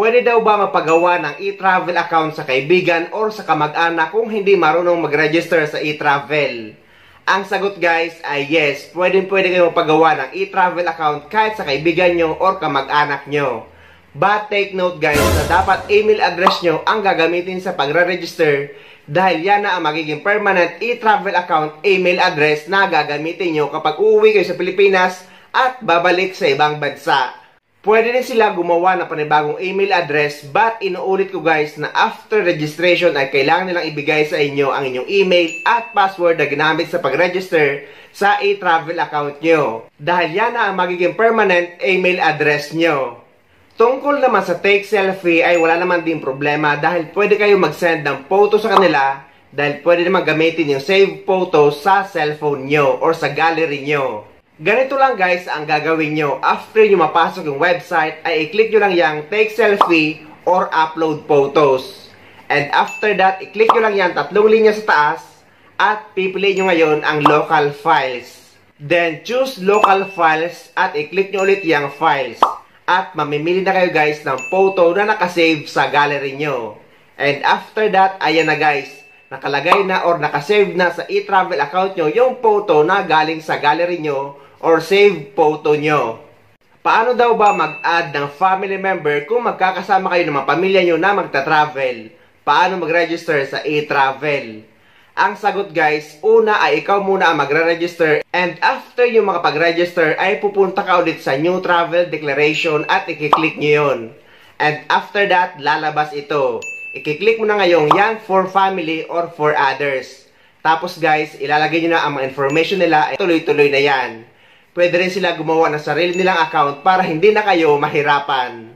Pwede daw ba mapagawa ng e-travel account sa kaibigan or sa kamag-anak kung hindi marunong mag-register sa e-travel? Ang sagot guys ay yes, pwede kayo mapagawa ng e-travel account kahit sa kaibigan nyo or kamag-anak nyo. But take note guys na dapat email address nyo ang gagamitin sa pagre-register dahil yan na ang magiging permanent e-travel account email address na gagamitin nyo kapag uuwi kayo sa Pilipinas at babalik sa ibang bansa. Pwede din sila gumawa ng panibagong email address but inuulit ko guys na after registration ay kailangan nilang ibigay sa inyo ang inyong email at password na ginamit sa pag-register sa e-travel account nyo. Dahil yan na ang magiging permanent email address nyo. Tungkol naman sa take selfie ay wala naman din problema dahil pwede kayo mag-send ng photo sa kanila dahil pwede naman gamitin yung save photos sa cellphone nyo or sa gallery nyo. Ganito lang guys ang gagawin nyo. After nyo mapasok yung website, ay i-click nyo lang yung take selfie or upload photos. And after that, i-click nyo lang yung 3 linya sa taas at pipiliin nyo ngayon ang local files. Then choose local files at i-click nyo ulit yung files. At mamimili na kayo guys ng photo na nakasave sa gallery nyo. And after that, ayan na guys. Nakalagay na or nakasave na sa e-travel account nyo yung photo na galing sa gallery nyo or save photo nyo. Paano daw ba mag-add ng family member kung magkakasama kayo ng mga pamilya nyo na magta-travel? Paano mag-register sa e-travel? Ang sagot guys, una ay ikaw muna ang magre-register and after yung makapag-register ay pupunta ka ulit sa new travel declaration at i-click nyo yun. And after that, lalabas ito. I-click mo na ngayong yan for family or for others. Tapos guys, ilalagay nyo na ang mga information nila ay tuloy-tuloy na yan. Pwede rin sila gumawa ng sarili nilang account para hindi na kayo mahirapan.